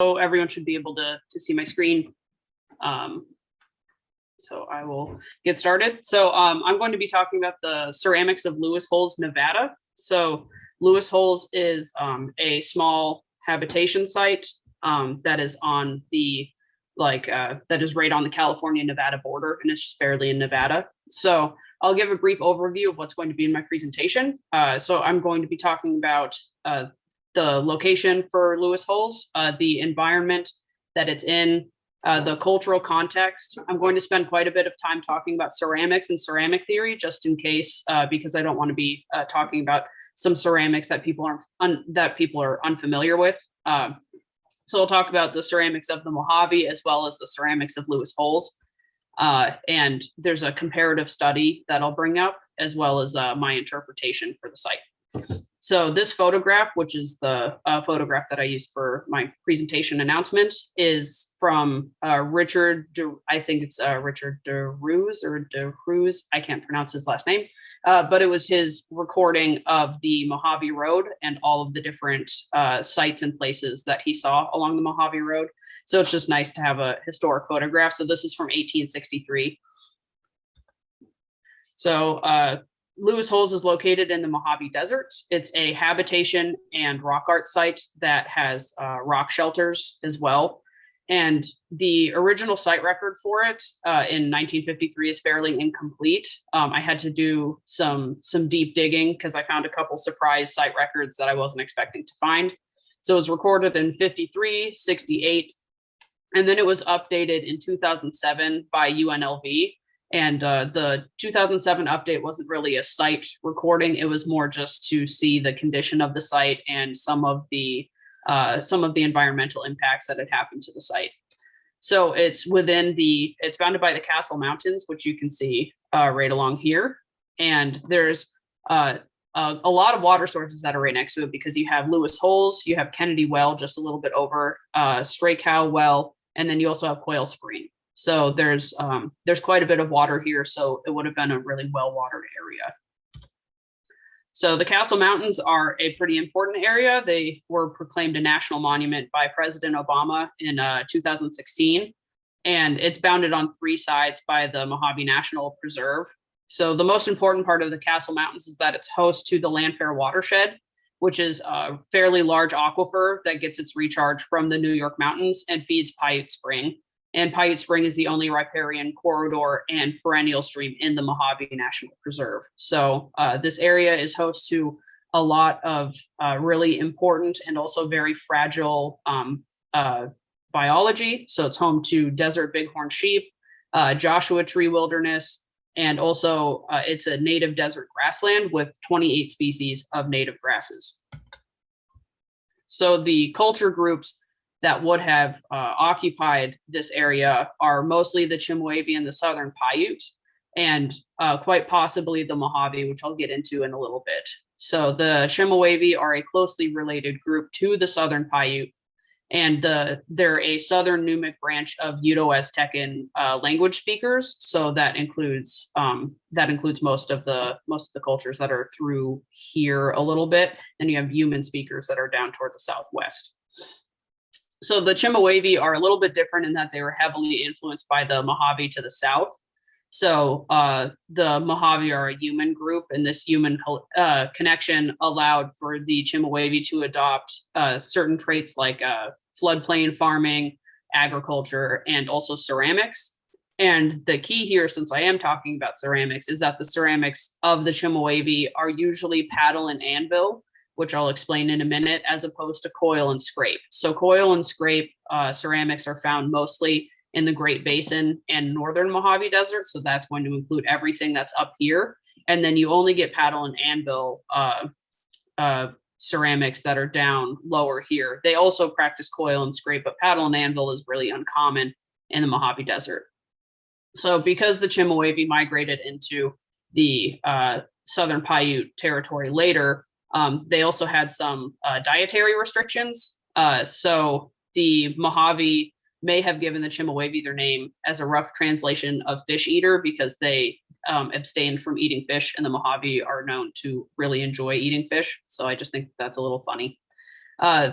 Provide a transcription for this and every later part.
So everyone should be able to see my screen. So I will get started. So I'm going to be talking about the ceramics of Lewis Holes, Nevada. So Lewis Holes is a small habitation site that is on the that is right on the California-Nevada border, and it's just barely in Nevada. So I'll give a brief overview of what's going to be in my presentation. So I'm going to be talking about the location for Lewis Holes, the environment that it's in, the cultural context. I'm going to spend quite a bit of time talking about ceramics and ceramic theory, just in case, because I don't want to be talking about some ceramics that people are unfamiliar with. So I'll talk about the ceramics of the Mojave as well as the ceramics of Lewis Holes. And there's a comparative study that I'll bring up, as well as my interpretation for the site. So this photograph, which is the photograph that I used for my presentation announcement, is from Richard, I think it's Richard DeRuse or DeRuse, I can't pronounce his last name, but it was his recording of the Mojave Road and all of the different sites and places that he saw along the Mojave Road. So it's just nice to have a historic photograph. So this is from 1863. So Lewis Holes is located in the Mojave Desert. It's a habitation and rock art site that has rock shelters as well. And the original site record for it in 1953 is fairly incomplete. I had to do some deep digging because I found a couple surprise site records that I wasn't expecting to find. So it was recorded in 53, 68, and then it was updated in 2007 by UNLV. And the 2007 update wasn't really a site recording. It was more just to see the condition of the site and some of the environmental impacts that had happened to the site. So it's bounded by the Castle Mountains, which you can see right along here. And there's a lot of water sources that are right next to it, because you have Lewis Holes, you have Kennedy Well just a little bit over, Stray Cow Well, and then you also have Coil Spring. So there's quite a bit of water here, so it would have been a really well-watered area. So the Castle Mountains are a pretty important area. They were proclaimed a national monument by President Obama in 2016, and it's bounded on three sides by the Mojave National Preserve. So the most important part of the Castle Mountains is that it's host to the Landfair watershed, which is a fairly large aquifer that gets its recharge from the New York mountains and feeds Paiute Spring. And Paiute Spring is the only riparian corridor and perennial stream in the Mojave National Preserve. So this area is host to a lot of really important and also very fragile biology. So it's home to desert bighorn sheep, Joshua tree wilderness, and also it's a native desert grassland with 28 species of native grasses. So the culture groups that would have occupied this area are mostly the Chemehuevi and the Southern Paiute, and quite possibly the Mojave, which I'll get into in a little bit. So the Chemehuevi are a closely related group to the Southern Paiute, and they're a Southern Numic branch of Uto-Aztecan language speakers. So that includes most of the cultures that are through here a little bit. Then you have human speakers that are down toward the southwest. So the Chemehuevi are a little bit different in that they were heavily influenced by the Mojave to the south. So the Mojave are a human group, and this human connection allowed for the Chemehuevi to adopt certain traits like floodplain farming, agriculture, and also ceramics. And the key here, since I am talking about ceramics, is that the ceramics of the Chemehuevi are usually paddle and anvil, which I'll explain in a minute, as opposed to coil and scrape. So coil and scrape ceramics are found mostly in the Great Basin and northern Mojave Desert. So that's going to include everything that's up here. And then you only get paddle and anvil ceramics that are down lower here. They also practice coil and scrape, but paddle and anvil is really uncommon in the Mojave Desert. So because the Chemehuevi migrated into the Southern Paiute territory later, they also had some dietary restrictions. So the Mojave may have given the Chemehuevi their name as a rough translation of fish eater, because they abstained from eating fish, and the Mojave are known to really enjoy eating fish. So I just think that's a little funny.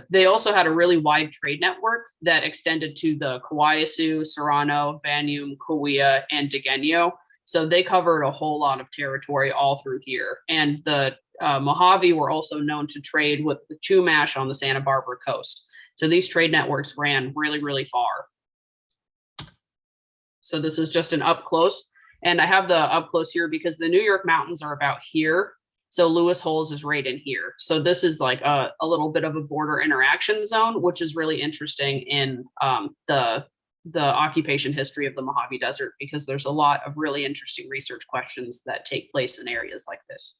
They also had a really wide trade network that extended to the Kawayasu, Serrano, Vanium, Kauai, and Degeno. So they covered a whole lot of territory all through here. And the Mojave were also known to trade with the Chumash on the Santa Barbara coast. So these trade networks ran really, really far. So this is just an up close. And I have the up close here because the New York Mountains are about here. So Lewis Holes is right in here. So this is like a little bit of a border interaction zone, which is really interesting in the occupation history of the Mojave Desert, because there's a lot of really interesting research questions that take place in areas like this.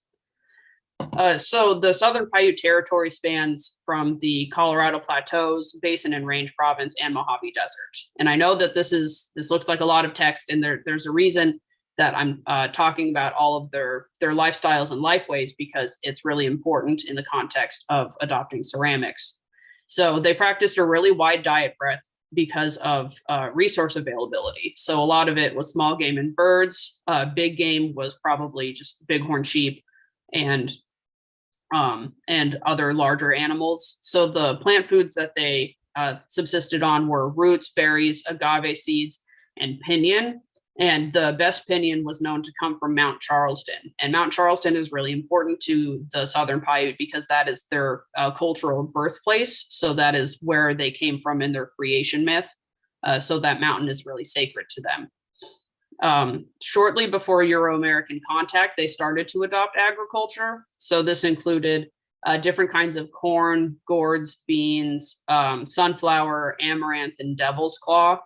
So the Southern Paiute Territory spans from the Colorado Plateaus, Basin and Range Province, and Mojave Desert. And I know that this looks like a lot of text, and there's a reason that I'm talking about all of their lifestyles and lifeways, because it's really important in the context of adopting ceramics. So they practiced a really wide diet breadth because of resource availability. So a lot of it was small game and birds. Big game was probably just bighorn sheep and other larger animals. So the plant foods that they subsisted on were roots, berries, agave seeds, and pinyon. And the best pinyon was known to come from Mount Charleston. And Mount Charleston is really important to the Southern Paiute because that is their cultural birthplace. So that is where they came from in their creation myth. So that mountain is really sacred to them. Shortly before Euro-American contact, they started to adopt agriculture. So this included different kinds of corn, gourds, beans, sunflower, amaranth, and devil's claw.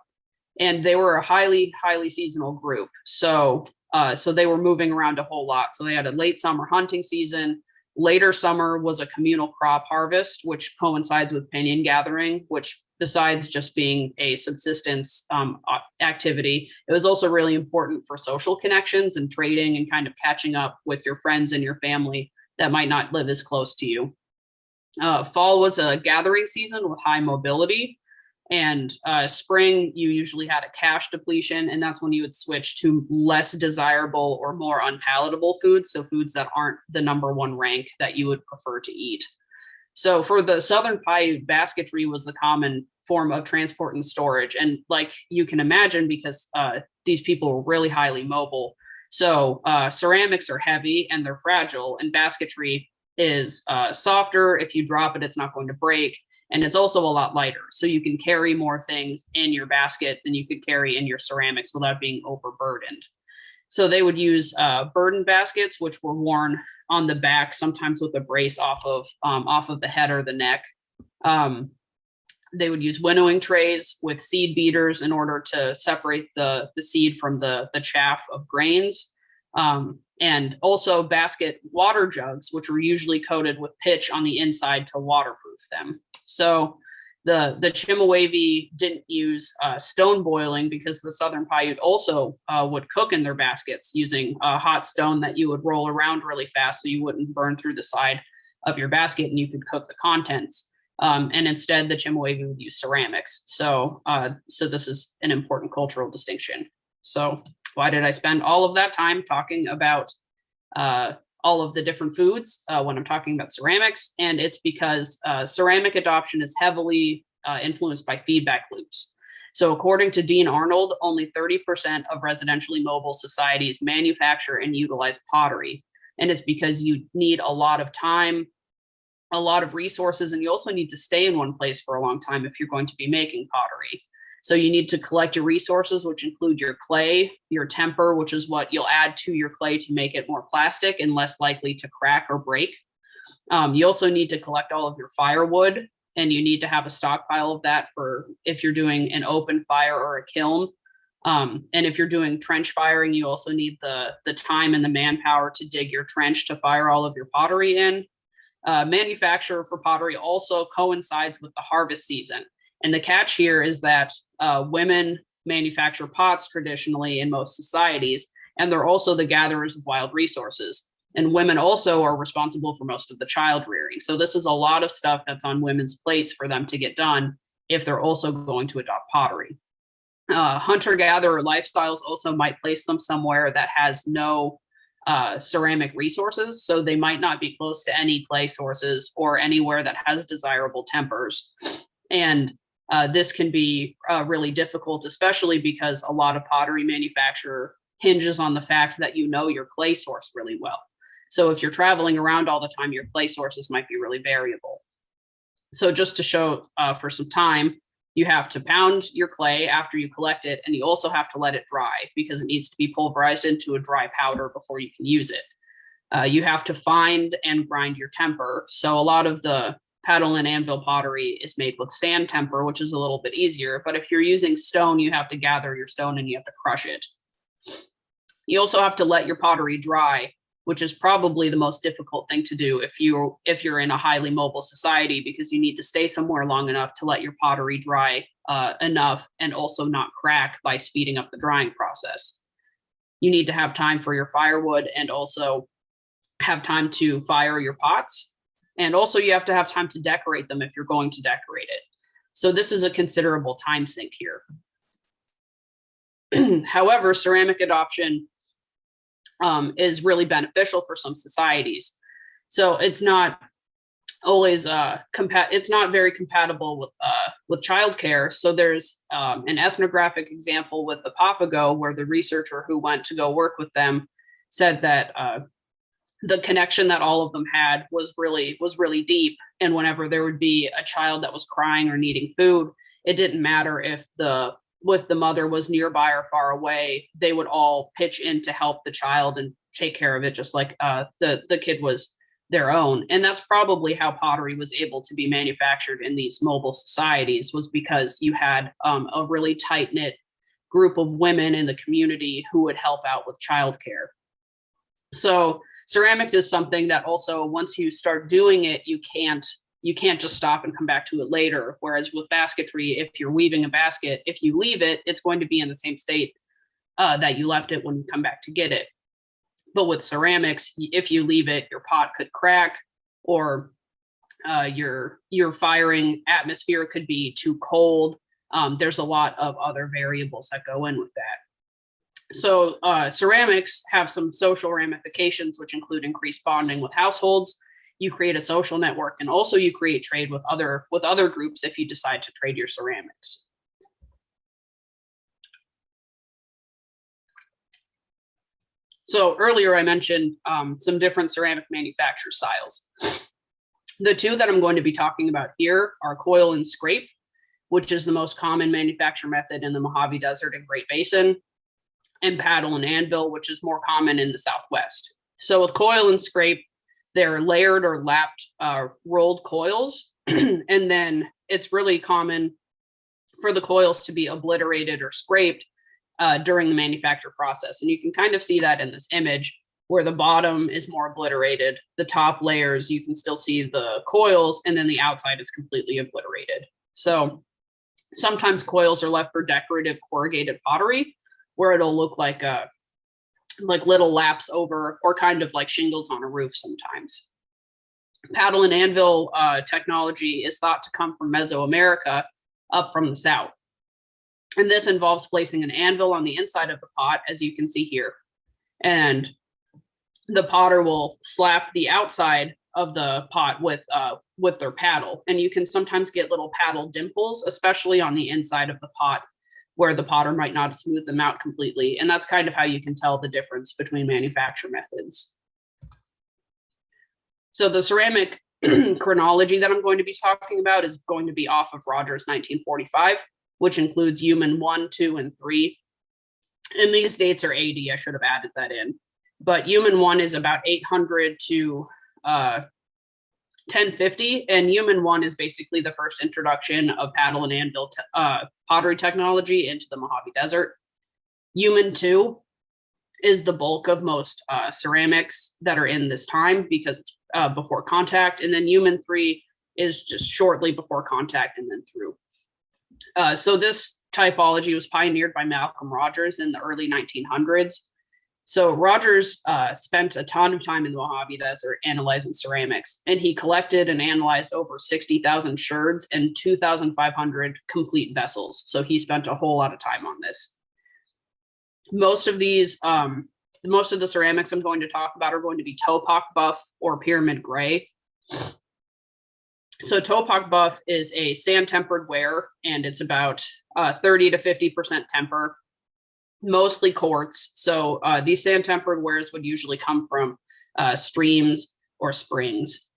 And they were a highly, highly seasonal group. So they were moving around a whole lot. So they had a late summer hunting season. Later summer was a communal crop harvest, which coincides with pinyon gathering, which besides just being a subsistence activity, it was also really important for social connections and trading and kind of catching up with your friends and your family that might not live as close to you. Fall was a gathering season with high mobility. And spring, you usually had a cash depletion, and that's when you would switch to less desirable or more unpalatable foods. So foods that aren't the number one rank that you would prefer to eat. So for the Southern Paiute, basketry was the common form of transport and storage. And like you can imagine, because these people were really highly mobile. So ceramics are heavy and they're fragile, and basketry is softer. If you drop it, it's not going to break. And it's also a lot lighter. So you can carry more things in your basket than you could carry in your ceramics without being overburdened. So they would use burden baskets, which were worn on the back, sometimes with a brace off of the head or the neck. They would use winnowing trays with seed beaters in order to separate the seed from the chaff of grains. And also basket water jugs, which were usually coated with pitch on the inside to waterproof them. So the Chemehuevi didn't use stone boiling because the Southern Paiute also would cook in their baskets using a hot stone that you would roll around really fast so you wouldn't burn through the side of your basket and you could cook the contents. And instead, the Chemehuevi would use ceramics. So this is an important cultural distinction. So why did I spend all of that time talking about all of the different foods when I'm talking about ceramics? And it's because ceramic adoption is heavily influenced by feedback loops. So according to Dean Arnold, only 30% of residentially mobile societies manufacture and utilize pottery. And it's because you need a lot of time, a lot of resources, and you also need to stay in one place for a long time if you're going to be making pottery. So you need to collect your resources, which include your clay, your temper, which is what you'll add to your clay to make it more plastic and less likely to crack or break. You also need to collect all of your firewood, and you need to have a stockpile of that for if you're doing an open fire or a kiln. And if you're doing trench firing, you also need the time and the manpower to dig your trench to fire all of your pottery in. Manufacture for pottery also coincides with the harvest season. And the catch here is that women manufacture pots traditionally in most societies, and they're also the gatherers of wild resources. And women also are responsible for most of the child rearing. So this is a lot of stuff that's on women's plates for them to get done if they're also going to adopt pottery. Hunter-gatherer lifestyles also might place them somewhere that has no ceramic resources. So they might not be close to any clay sources or anywhere that has desirable tempers. And this can be really difficult, especially because a lot of pottery manufacture hinges on the fact that you know your clay source really well. So if you're traveling around all the time, your clay sources might be really variable. So just to show for some time, you have to pound your clay after you collect it, and you also have to let it dry because it needs to be pulverized into a dry powder before you can use it. You have to find and grind your temper. So a lot of the paddle and anvil pottery is made with sand temper, which is a little bit easier. But if you're using stone, you have to gather your stone and you have to crush it. You also have to let your pottery dry, which is probably the most difficult thing to do if you're in a highly mobile society, because you need to stay somewhere long enough to let your pottery dry enough and also not crack by speeding up the drying process. You need to have time for your firewood and also have time to fire your pots. And also you have to have time to decorate them if you're going to decorate it. So this is a considerable time sink here. However, ceramic adoption is really beneficial for some societies. So it's not always it's not very compatible with childcare. So there's an ethnographic example with the Papago, where the researcher who went to go work with them said that the connection that all of them had was really deep. And whenever there would be a child that was crying or needing food, it didn't matter if the mother was nearby or far away, they would all pitch in to help the child and take care of it, just like the kid was their own. And that's probably how pottery was able to be manufactured in these mobile societies, was because you had a really tight-knit group of women in the community who would help out with childcare. So ceramics is something that also, once you start doing it, you can't just stop and come back to it later. Whereas with basketry, if you're weaving a basket, if you leave it, it's going to be in the same state that you left it when you come back to get it. But with ceramics, if you leave it, your pot could crack, or your firing atmosphere could be too cold. There's a lot of other variables that go in with that. So ceramics have some social ramifications, which include increased bonding with households. You create a social network, and also you create trade with other groups if you decide to trade your ceramics. So earlier I mentioned some different ceramic manufacture styles. The two that I'm going to be talking about here are coil and scrape, which is the most common manufacture method in the Mojave Desert and Great Basin, and paddle and anvil, which is more common in the Southwest. So with coil and scrape, they're layered or lapped rolled coils. And then it's really common for the coils to be obliterated or scraped during the manufacture process. And you can kind of see that in this image, where the bottom is more obliterated. The top layers, you can still see the coils, and then the outside is completely obliterated. So sometimes coils are left for decorative corrugated pottery, where it'll look like little laps over, or kind of like shingles on a roof sometimes. Paddle and anvil technology is thought to come from Mesoamerica, up from the south. And this involves placing an anvil on the inside of the pot, as you can see here. And the potter will slap the outside of the pot with their paddle. And you can sometimes get little paddle dimples, especially on the inside of the pot, where the potter might not smooth them out completely. And that's kind of how you can tell the difference between manufacture methods. So the ceramic chronology that I'm going to be talking about is going to be off of Rogers 1945, which includes Human 1, 2, and 3. And these dates are AD, I should have added that in. But Human 1 is about 800 to 1050, and Human 1 is basically the first introduction of paddle and anvil pottery technology into the Mojave Desert. Human 2 is the bulk of most ceramics that are in this time, because it's before contact, and then Human 3 is just shortly before contact and then through. So this typology was pioneered by Malcolm Rogers in the early 1900s. So Rogers spent a ton of time in the Mojave Desert analyzing ceramics, and he collected and analyzed over 60,000 sherds and 2,500 complete vessels. So he spent a whole lot of time on this. Most of these most of the ceramics I'm going to talk about are going to be Topak buff or pyramid gray. So Topak buff is a sand tempered ware, and it's about 30 to 50% temper, mostly quartz. So these sand tempered wares would usually come from streams or springs.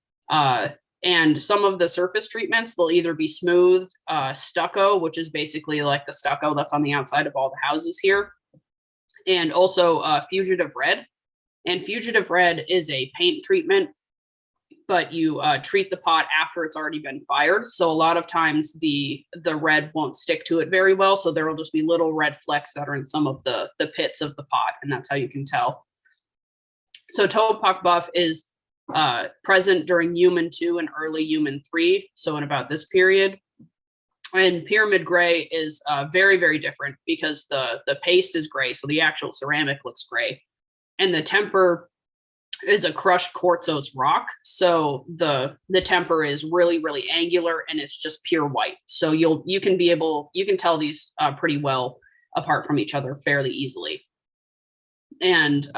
And some of the surface treatments will either be smooth stucco, which is basically like the stucco that's on the outside of all the houses here, and also fugitive red. And fugitive red is a paint treatment, but you treat the pot after it's already been fired. So a lot of times the red won't stick to it very well. So there will just be little red flecks that are in some of the pits of the pot, and that's how you can tell. So Topak buff is present during Human 2 and early Human 3, so in about this period. And pyramid gray is very, very different because the paste is gray, so the actual ceramic looks gray. And the temper is a crushed quartzose rock, so the temper is really, really angular, and it's just pure white. So you can tell these pretty well apart from each other fairly easily. And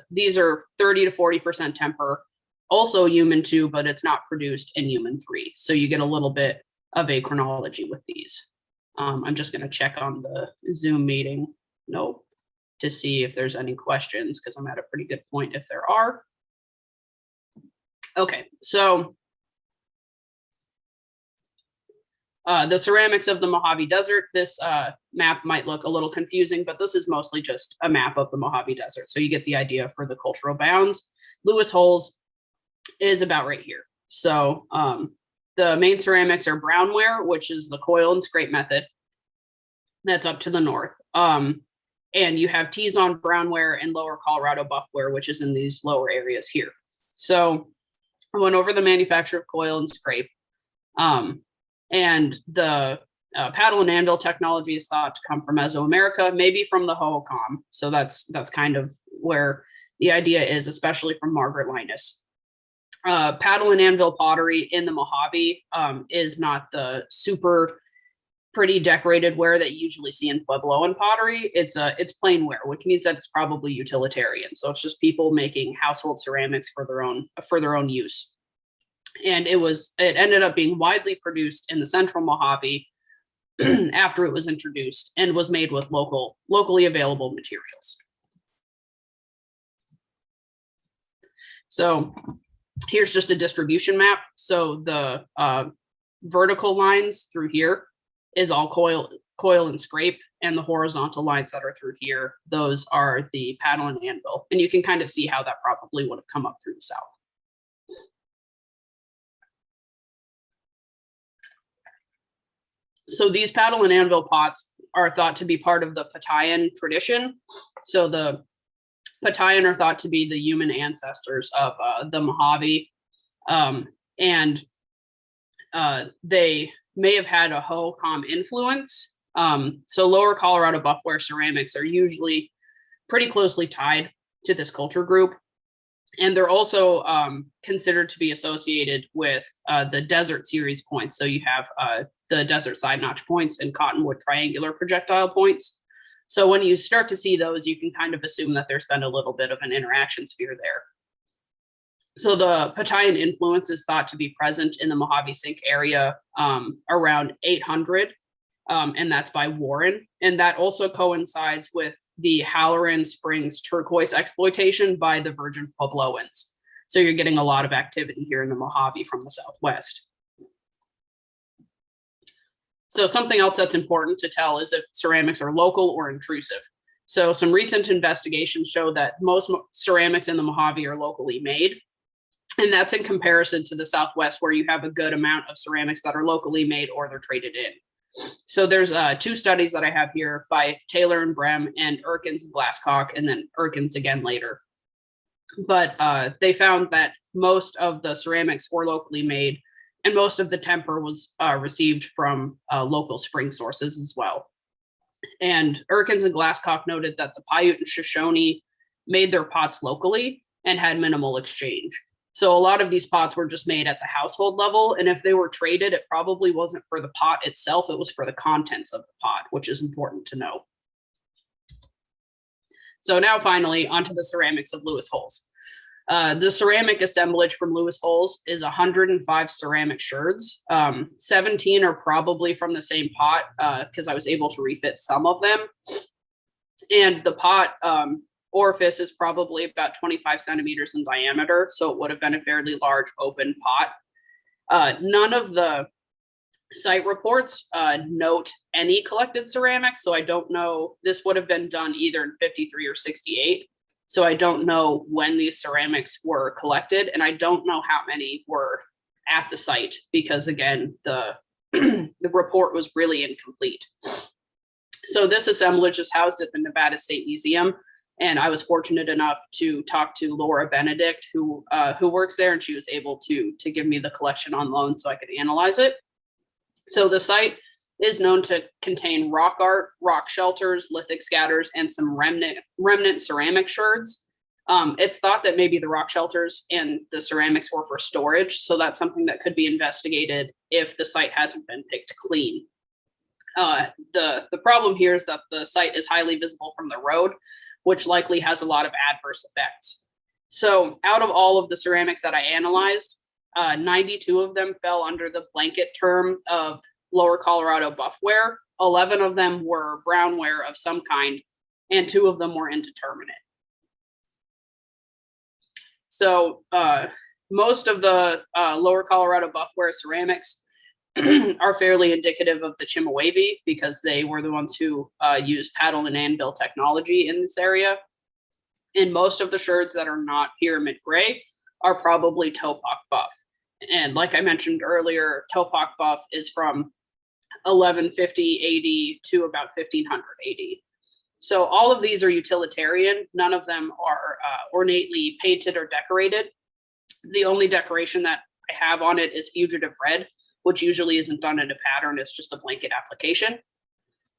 these are 30 to 40% temper, also Human 2, but it's not produced in Human 3. So you get a little bit of a chronology with these. I'm just going to check on the Zoom meeting note to see if there's any questions, because I'm at a pretty good point if there are. Okay, so the ceramics of the Mojave Desert. This map might look a little confusing, but this is mostly just a map of the Mojave Desert. So you get the idea for the cultural bounds. Lewis Holes is about right here. So the main ceramics are brownware, which is the coil and scrape method. That's up to the north. And you have Tizon brownware and Lower Colorado Buffware, which is in these lower areas here. So I went over the manufacture of coil and scrape. And the paddle and anvil technology is thought to come from Mesoamerica, maybe from the Hohokam. So that's kind of where the idea is, especially from Margaret Linus. Paddle and anvil pottery in the Mojave is not the super pretty decorated ware that you usually see in Puebloan pottery. It's plainware, which means that it's probably utilitarian. So it's just people making household ceramics for their own use. And it ended up being widely produced in the central Mojave after it was introduced, and was made with locally available materials. So here's just a distribution map. So the vertical lines through here is all coil and scrape, and the horizontal lines that are through here, those are the paddle and anvil. And you can kind of see how that probably would have come up through the south. So these paddle and anvil pots are thought to be part of the Patayan tradition. So the Patayan are thought to be the human ancestors of the Mojave. And they may have had a Hohokam influence. So Lower Colorado Buffware ceramics are usually pretty closely tied to this culture group. And they're also considered to be associated with the desert series points. So you have the desert side notch points and cottonwood triangular projectile points. So when you start to see those, you can kind of assume that there's been a little bit of an interaction sphere there. So the Patayan influence is thought to be present in the Mojave Sink area around 800, and that's by Warren. And that also coincides with the Halloran Springs turquoise exploitation by the Virgin Puebloans. So you're getting a lot of activity here in the Mojave from the southwest. So something else that's important to tell is if ceramics are local or intrusive. So some recent investigations show that most ceramics in the Mojave are locally made. And that's in comparison to the Southwest, where you have a good amount of ceramics that are locally made or they're traded in. So there's two studies that I have here by Taylor and Brem and Erkins and Glasscock, and then Erkins again later. But they found that most of the ceramics were locally made, and most of the temper was received from local spring sources as well. And Erkins and Glasscock noted that the Paiute and Shoshone made their pots locally and had minimal exchange. So a lot of these pots were just made at the household level, and if they were traded, it probably wasn't for the pot itself, it was for the contents of the pot, which is important to know. So now finally onto the ceramics of Lewis Holes. The ceramic assemblage from Lewis Holes is 105 ceramic sherds. 17 are probably from the same pot because I was able to refit some of them. And the pot orifice is probably about 25 centimeters in diameter, so it would have been a fairly large open pot. None of the site reports note any collected ceramics, so I don't know. This would have been done either in 53 or 68. So I don't know when these ceramics were collected, and I don't know how many were at the site because, again, the report was really incomplete. So this assemblage is housed at the Nevada State Museum, and I was fortunate enough to talk to Laura Benedict, who works there, and she was able to give me the collection on loan so I could analyze it. So the site is known to contain rock art, rock shelters, lithic scatters, and some remnant ceramic sherds. It's thought that maybe the rock shelters and the ceramics were for storage, so that's something that could be investigated if the site hasn't been picked clean. The problem here is that the site is highly visible from the road, which likely has a lot of adverse effects. So out of all of the ceramics that I analyzed, 92 of them fell under the blanket term of Lower Colorado Buffware. 11 of them were brownware of some kind, and 2 of them were indeterminate. So most of the Lower Colorado Buffware ceramics are fairly indicative of the Chemehuevi because they were the ones who used paddle and anvil technology in this area. And most of the sherds that are not pyramid gray are probably Topak buff. And like I mentioned earlier, Topak buff is from 1150 AD to about 1500 AD. So all of these are utilitarian. None of them are ornately painted or decorated. The only decoration that I have on it is fugitive red, which usually isn't done in a pattern. It's just a blanket application.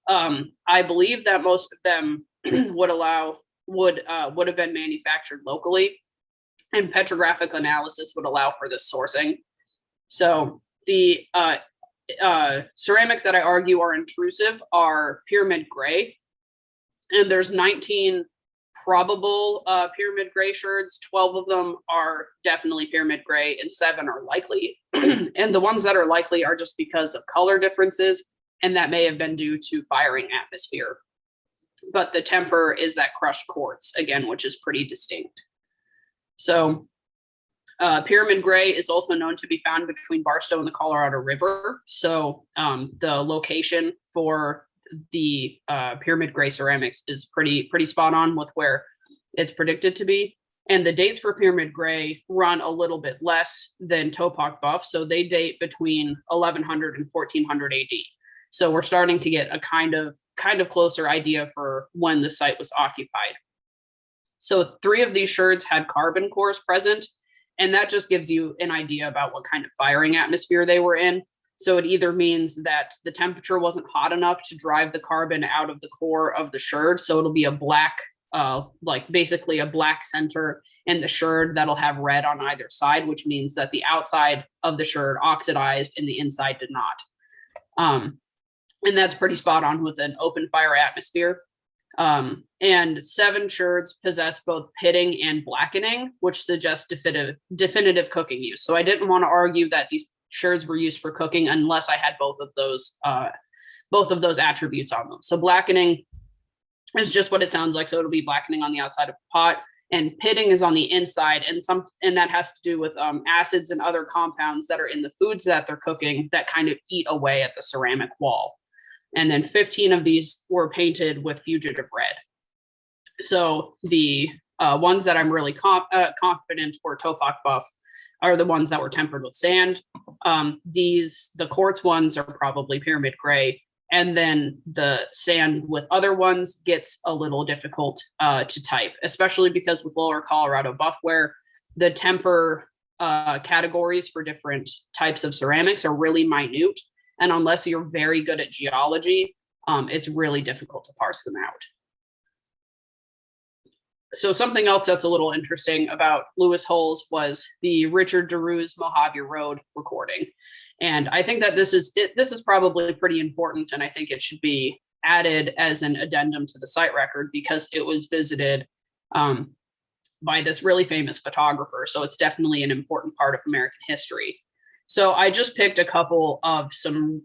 I believe that most of them would have been manufactured locally, and petrographic analysis would allow for this sourcing. So the ceramics that I argue are intrusive are pyramid gray, and there's 19 probable pyramid gray sherds. 12 of them are definitely pyramid gray, and 7 are likely. And the ones that are likely are just because of color differences, and that may have been due to firing atmosphere. But the temper is that crushed quartz, again, which is pretty distinct. So pyramid gray is also known to be found between Barstow and the Colorado River. So the location for the pyramid gray ceramics is pretty spot on with where it's predicted to be. And the dates for pyramid gray run a little bit less than Topak buff. So they date between 1100 and 1400 AD. So we're starting to get a kind of closer idea for when the site was occupied. So 3 of these sherds had carbon cores present, and that just gives you an idea about what kind of firing atmosphere they were in. So it either means that the temperature wasn't hot enough to drive the carbon out of the core of the sherd. So it'll be a black, basically a black center in the sherd that'll have red on either side, which means that the outside of the sherd oxidized and the inside did not. And that's pretty spot on with an open fire atmosphere. And 7 sherds possess both pitting and blackening, which suggests definitive cooking use. So I didn't want to argue that these sherds were used for cooking unless I had both of those attributes on them. So blackening is just what it sounds like. So it'll be blackening on the outside of the pot, and pitting is on the inside, and that has to do with acids and other compounds that are in the foods that they're cooking that kind of eat away at the ceramic wall. And then 15 of these were painted with fugitive red. So the ones that I'm really confident were Topak buff are the ones that were tempered with sand. The quartz ones are probably pyramid gray. And then the sand with other ones gets a little difficult to type, especially because with Lower Colorado Buffware, the temper categories for different types of ceramics are really minute. And unless you're very good at geology, it's really difficult to parse them out. So something else that's a little interesting about Lewis Holes was the Richard DeRue's Mojave Road recording. And I think that this is probably pretty important, and I think it should be added as an addendum to the site record because it was visited by this really famous photographer. So it's definitely an important part of American history. So I just picked a couple of some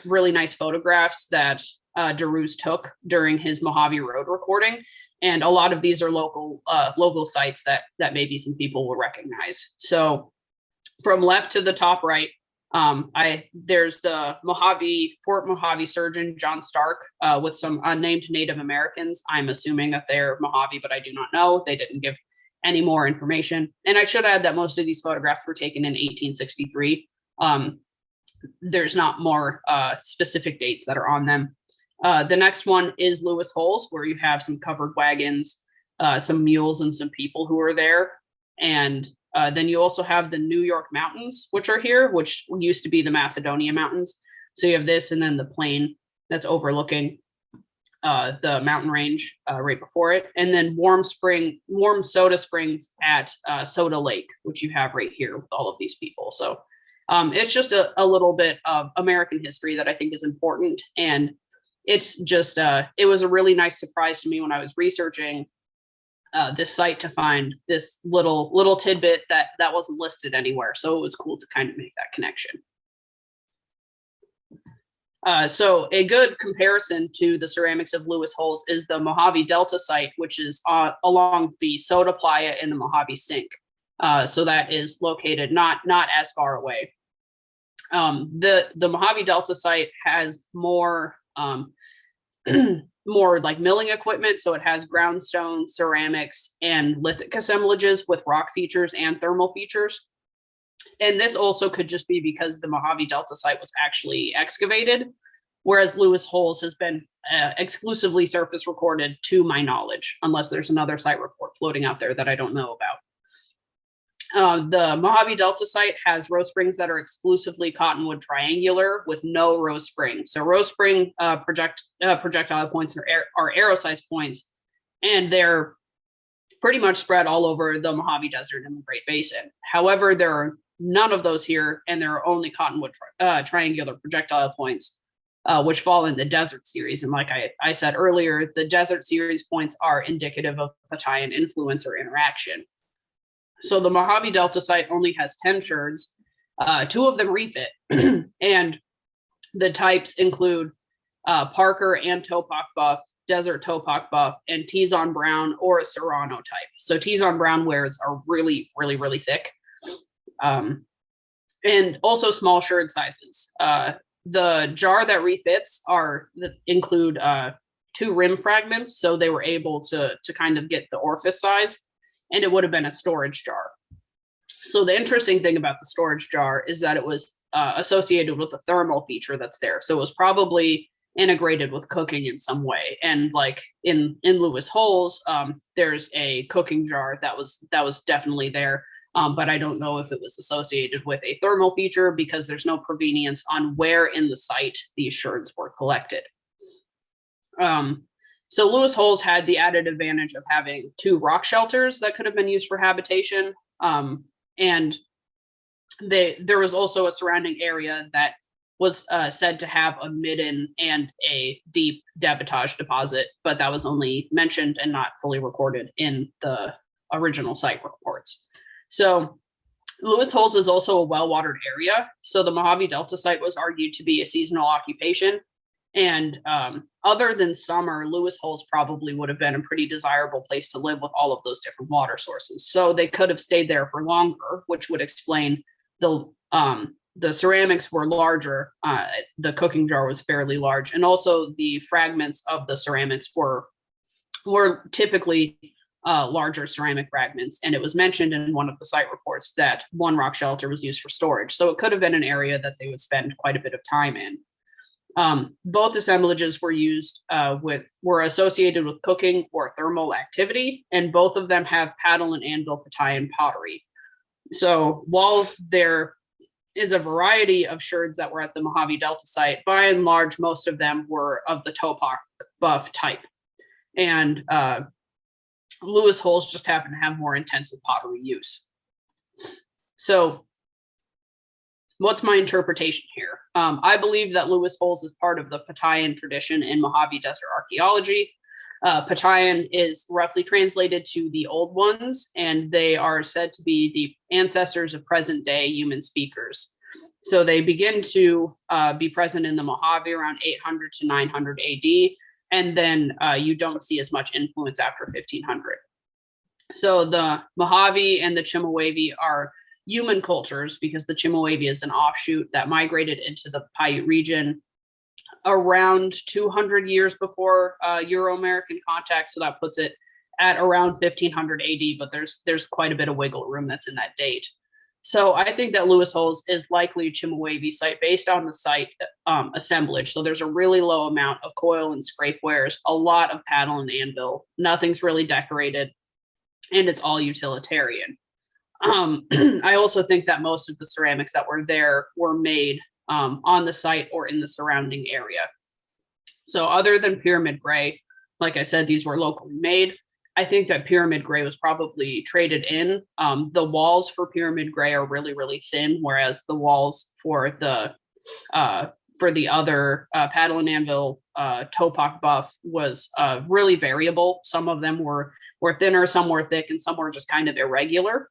really nice photographs that DeRuse took during his Mojave Road recording. And a lot of these are local sites that maybe some people will recognize. So from left to the top right, there's the Fort Mojave surgeon, John Stark, with some unnamed Native Americans. I'm assuming that they're Mojave, but I do not know. They didn't give any more information. And I should add that most of these photographs were taken in 1863. There's not more specific dates that are on them. The next one is Lewis Holes, where you have some covered wagons, some mules, and some people who are there. And then you also have the New York Mountains, which are here, which used to be the Macedonia Mountains. So you have this and then the plain that's overlooking the mountain range right before it. And then warm soda springs at Soda Lake, which you have right here with all of these people. So it's just a little bit of American history that I think is important. And it's just, it was a really nice surprise to me when I was researching this site to find this little tidbit that wasn't listed anywhere. So it was cool to kind of make that connection. So a good comparison to the ceramics of Lewis Holes is the Mojave Delta site, which is along the Soda Playa in the Mojave Sink. So that is located not as far away. The Mojave Delta site has more more like milling equipment. So it has groundstone, ceramics, and lithic assemblages with rock features and thermal features. And this also could just be because the Mojave Delta site was actually excavated, whereas Lewis Holes has been exclusively surface recorded to my knowledge, unless there's another site report floating out there that I don't know about. The Mojave Delta site has row springs that are exclusively cottonwood triangular with no row spring. So row spring projectile points are arrow-sized points, and they're pretty much spread all over the Mojave Desert and the Great Basin. However, there are none of those here, and there are only cottonwood triangular projectile points, which fall in the desert series. And like I said earlier, the desert series points are indicative of Patayan influence or interaction. So the Mojave Delta site only has 10 sherds. 2 of them refit, and the types include Parker and Topak Buff, Desert Topak Buff, and Tizon Brown or a Serrano type. So Tizon Brownwares are really, really, really thick. And also small sherd sizes. The jar that refits include 2 rim fragments, so they were able to kind of get the orifice size, and it would have been a storage jar. So the interesting thing about the storage jar is that it was associated with the thermal feature that's there. So it was probably integrated with cooking in some way. And like in Lewis Holes, there's a cooking jar that was definitely there. But I don't know if it was associated with a thermal feature because there's no provenience on where in the site these sherds were collected. So Lewis Holes had the added advantage of having 2 rock shelters that could have been used for habitation. And there was also a surrounding area that was said to have a midden and a deep debitage deposit, but that was only mentioned and not fully recorded in the original site reports. So Lewis Holes is also a well-watered area. So the Mojave Delta site was argued to be a seasonal occupation. And other than summer, Lewis Holes probably would have been a pretty desirable place to live with all of those different water sources. So they could have stayed there for longer, which would explain the ceramics were larger. The cooking jar was fairly large. And also the fragments of the ceramics were typically larger ceramic fragments. And it was mentioned in one of the site reports that 1 rock shelter was used for storage. So it could have been an area that they would spend quite a bit of time in. Both assemblages were associated with cooking or thermal activity, and both of them have paddle and anvil Patayan pottery. So while there is a variety of sherds that were at the Mojave Delta site, by and large, most of them were of the Topak Buff type. And Lewis Holes just happened to have more intensive pottery use. So what's my interpretation here? I believe that Lewis holes is part of the Patayan tradition in Mojave Desert archaeology. Patayan is roughly translated to the old ones, and they are said to be the ancestors of present day human speakers. So they begin to be present in the Mojave around 800 to 900 AD, and then you don't see as much influence after 1500. So the Mojave and the Chemehuevi are human cultures because the Chemehuevi is an offshoot that migrated into the Paiute region around 200 years before Euro-American contact. So that puts it at around 1500 AD, but there's quite a bit of wiggle room that's in that date. So I think that Lewis Holes is likely a Chemehuevi site based on the site assemblage. So there's a really low amount of coil and scrapewares, a lot of paddle and anvil. Nothing's really decorated, and it's all utilitarian. I also think that most of the ceramics that were there were made on the site or in the surrounding area. So other than pyramid gray, like I said, these were locally made. I think that pyramid gray was probably traded in. The walls for pyramid gray are really, really thin, whereas the walls for the other paddle and anvil Topak buff was really variable. Some of them were thinner, some were thick, and some were just kind of irregular.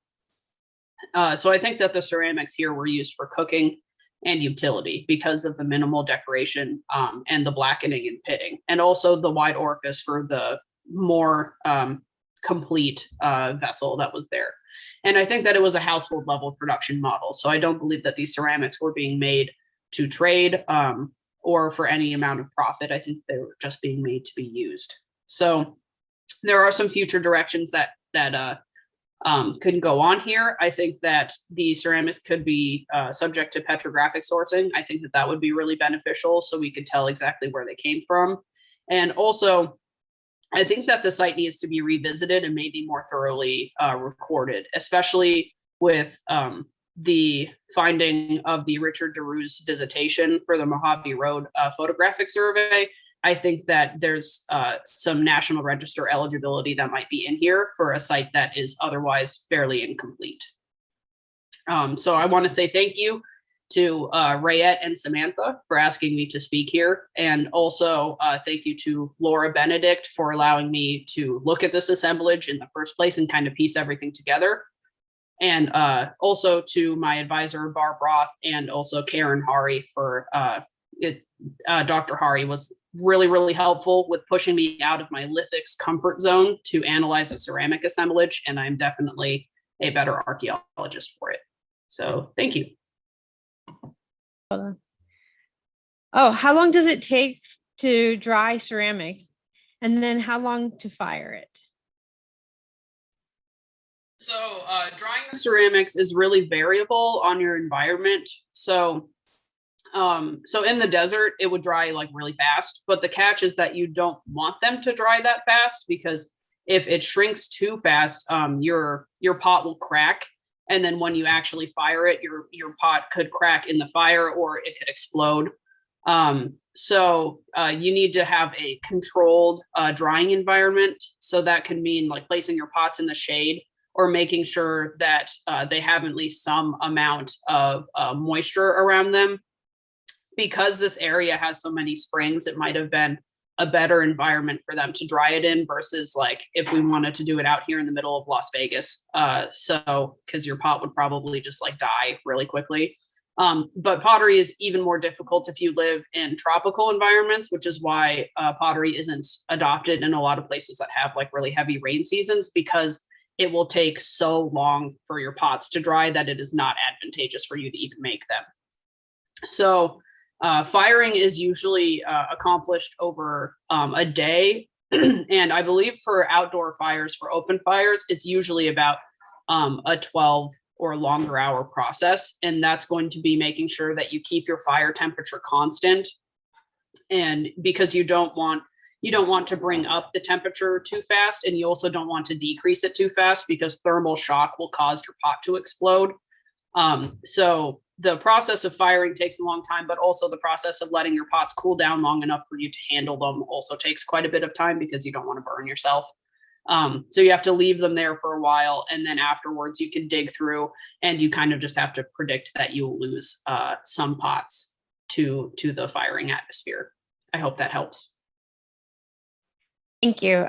So I think that the ceramics here were used for cooking and utility because of the minimal decoration and the blackening and pitting, and also the wide orifice for the more complete vessel that was there. And I think that it was a household level production model. So I don't believe that these ceramics were being made to trade or for any amount of profit. I think they were just being made to be used. So there are some future directions that could go on here. I think that the ceramics could be subject to petrographic sourcing. I think that would be really beneficial so we could tell exactly where they came from. And also, I think that the site needs to be revisited and maybe more thoroughly recorded, especially with the finding of the Richard DeRue's visitation for the Mojave Road photographic survey. I think that there's some National Register eligibility that might be in here for a site that is otherwise fairly incomplete. So I want to say thank you to Rayette and Samantha for asking me to speak here. And also thank you to Laura Benedict for allowing me to look at this assemblage in the first place and kind of piece everything together. And also to my advisor, Barb Roth, and also Karen Hari for Dr. Hari was really, really helpful with pushing me out of my lithics comfort zone to analyze a ceramic assemblage. And I'm definitely a better archaeologist for it. So thank you. Oh, how long does it take to dry ceramics? And then how long to fire it? So drying the ceramics is really variable on your environment. So in the desert, it would dry like really fast, but the catch is that you don't want them to dry that fast, because if it shrinks too fast, your pot will crack. And then when you actually fire it, your pot could crack in the fire or it could explode. So you need to have a controlled drying environment. So that can mean like placing your pots in the shade or making sure that they have at least some amount of moisture around them. Because this area has so many springs, it might have been a better environment for them to dry it in versus like if we wanted to do it out here in the middle of Las Vegas. So because your pot would probably just like die really quickly. But pottery is even more difficult if you live in tropical environments, which is why pottery isn't adopted in a lot of places that have like really heavy rain seasons, because it will take so long for your pots to dry that it is not advantageous for you to even make them. So firing is usually accomplished over a day. And I believe for outdoor fires, for open fires, it's usually about a 12 or longer hour process. And that's going to be making sure that you keep your fire temperature constant. And because you don't want to bring up the temperature too fast, and you also don't want to decrease it too fast because thermal shock will cause your pot to explode. So the process of firing takes a long time, but also the process of letting your pots cool down long enough for you to handle them also takes quite a bit of time because you don't want to burn yourself. So you have to leave them there for a while, and then afterwards you can dig through, and you kind of just have to predict that you will lose some pots to the firing atmosphere. I hope that helps. Thank you.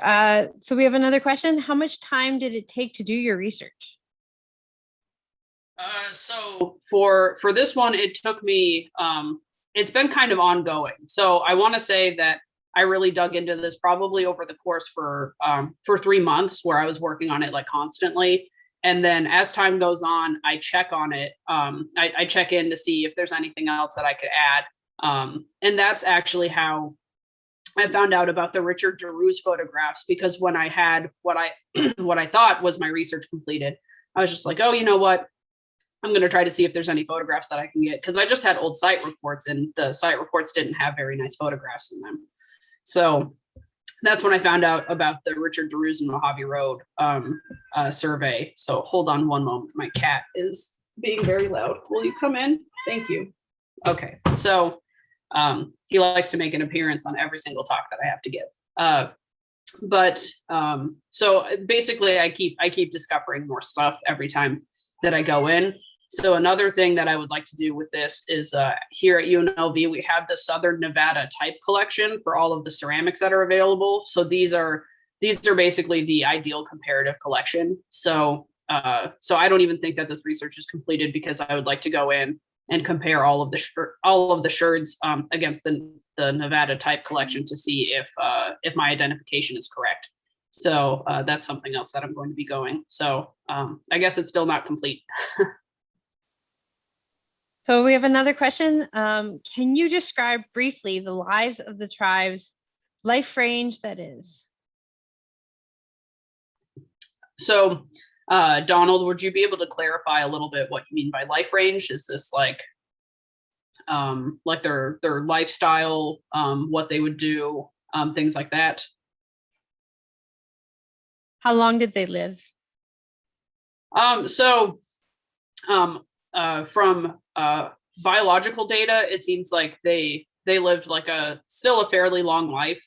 So we have another question. How much time did it take to do your research? So for this one, it took me, it's been kind of ongoing. So I want to say that I really dug into this probably over the course for 3 months, where I was working on it like constantly. And then as time goes on, I check on it. I check in to see if there's anything else that I could add. And that's actually how I found out about the Richard Derues photographs, because when I had what I what I thought was my research completed, I was just like, oh, you know what? I'm going to try to see if there's any photographs that I can get, because I just had old site reports, and the site reports didn't have very nice photographs in them. So that's when I found out about the Richard Derues and Mojave Road survey. So hold on one moment. My cat is being very loud. Will you come in? Thank you. Okay. So he likes to make an appearance on every single talk that I have to give. So basically I keep discovering more stuff every time that I go in. So another thing that I would like to do with this is here at UNLV, we have the Southern Nevada type collection for all of the ceramics that are available. So these are basically the ideal comparative collection. So I don't even think that this research is completed, because I would like to go in and compare all of the sherds against the Nevada type collection to see if my identification is correct. So that's something else that I'm going to be going. So I guess it's still not complete. So we have another question. Can you describe briefly the lives of the tribe's life range, that is? So Donald, would you be able to clarify a little bit what you mean by life range? Is this like their lifestyle, what they would do, things like that? How long did they live? From biological data, it seems like they lived like still a fairly long life.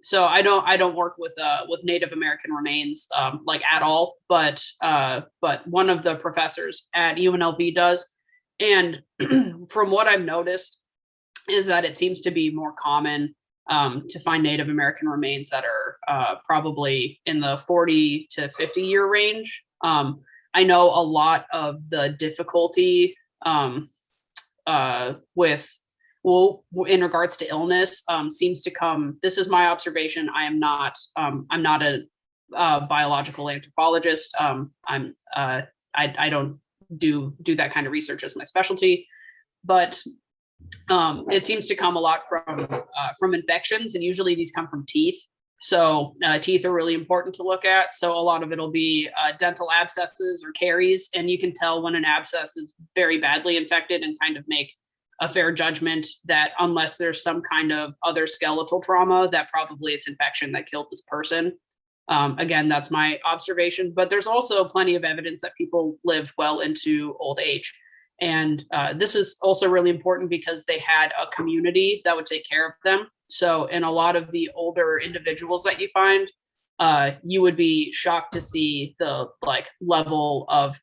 So I don't work with Native American remains like at all, but one of the professors at UNLV does, and from what I've noticed is that it seems to be more common to find Native American remains that are probably in the 40 to 50 year range. I know a lot of the difficulty in regards to illness seems to come. This is my observation. I'm not a biological anthropologist. I don't do that kind of research as my specialty, but it seems to come a lot from infections, and usually these come from teeth. So teeth are really important to look at. So a lot of it'll be dental abscesses or caries, and you can tell when an abscess is very badly infected and kind of make a fair judgment that unless there's some kind of other skeletal trauma, that probably it's infection that killed this person. Again, that's my observation, but there's also plenty of evidence that people live well into old age. And this is also really important because they had a community that would take care of them. So in a lot of the older individuals that you find, you would be shocked to see the level of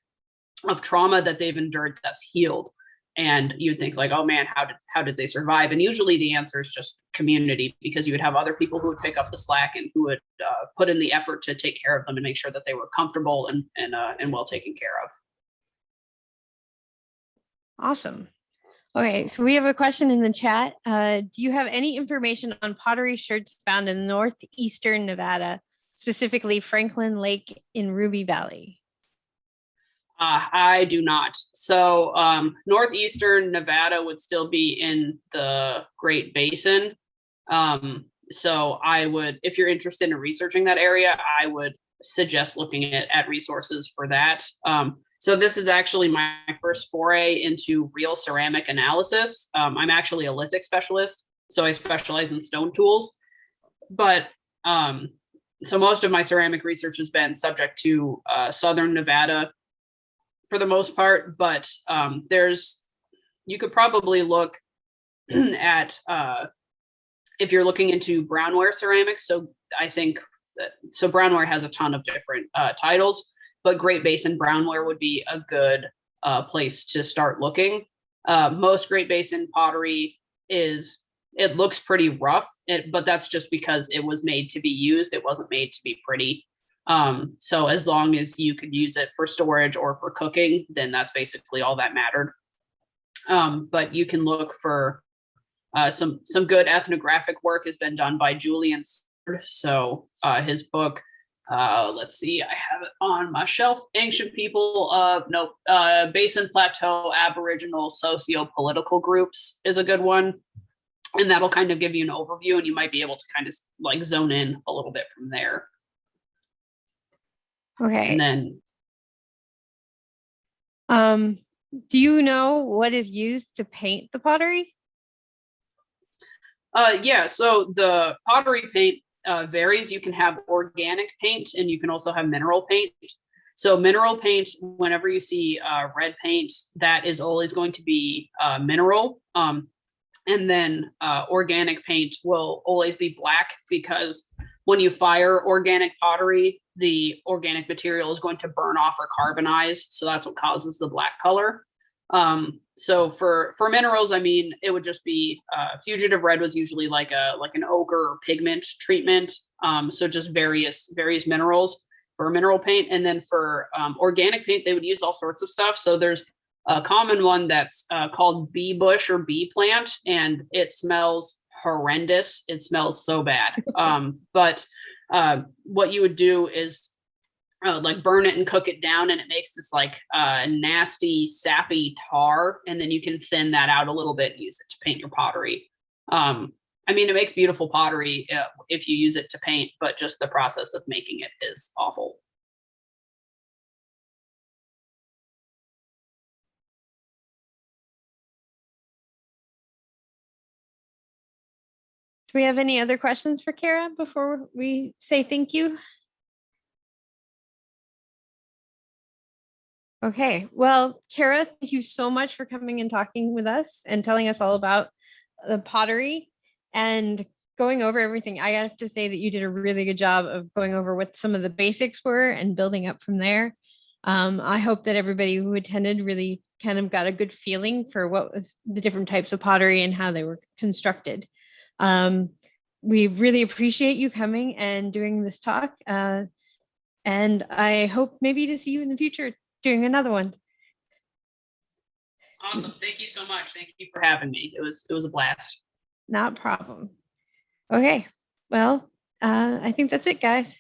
trauma that they've endured that's healed. And you'd think like, oh man, how did they survive? And usually the answer is just community, because you would have other people who would pick up the slack and who would put in the effort to take care of them and make sure that they were comfortable and well taken care of. Awesome. Okay, so we have a question in the chat. Do you have any information on pottery sherds found in northeastern Nevada, specifically Franklin Lake in Ruby Valley? I do not. So northeastern Nevada would still be in the Great Basin. So I would, if you're interested in researching that area, I would suggest looking at resources for that. So this is actually my first foray into real ceramic analysis. I'm actually a lithic specialist, so I specialize in stone tools. But so most of my ceramic research has been subject to Southern Nevada for the most part. But you could probably look at if you're looking into brownware ceramics, so I think so brownware has a ton of different titles, but Great Basin brownware would be a good place to start looking. Most Great Basin pottery it looks pretty rough, but that's just because it was made to be used. It wasn't made to be pretty. So as long as you could use it for storage or for cooking, then that's basically all that mattered. But you can look for some good ethnographic work has been done by Julian. So his book, let's see, I have it on my shelf. Ancient People of Basin Plateau Aboriginal Socio-Political Groups is a good one. And that'll kind of give you an overview, and you might be able to kind of like zone in a little bit from there. Okay. And then do you know what is used to paint the pottery? Yeah, so the pottery paint varies. You can have organic paint and you can also have mineral paint. So mineral paint, whenever you see red paint, that is always going to be mineral. And then organic paint will always be black, because when you fire organic pottery, the organic material is going to burn off or carbonize. So that's what causes the black color. So for minerals, I mean, it would just be fugitive red was usually like an ochre or pigment treatment. So just various minerals for mineral paint. And then for organic paint, they would use all sorts of stuff. So there's a common one that's called bee bush or bee plant, and it smells horrendous. It smells so bad. But what you would do is like burn it and cook it down, and it makes this like nasty, sappy tar, and then you can thin that out a little bit and use it to paint your pottery. I mean, it makes beautiful pottery if you use it to paint, but just the process of making it is awful. Do we have any other questions for Kara before we say thank you? Okay, well, Kara, thank you so much for coming and talking with us and telling us all about the pottery and going over everything. I have to say that you did a really good job of going over what some of the basics were and building up from there. I hope that everybody who attended really kind of got a good feeling for what was the different types of pottery and how they were constructed. We really appreciate you coming and doing this talk. And I hope maybe to see you in the future doing another one. Awesome. Thank you so much. Thank you for having me. It was a blast. Not a problem. Okay. Well, I think that's it, guys.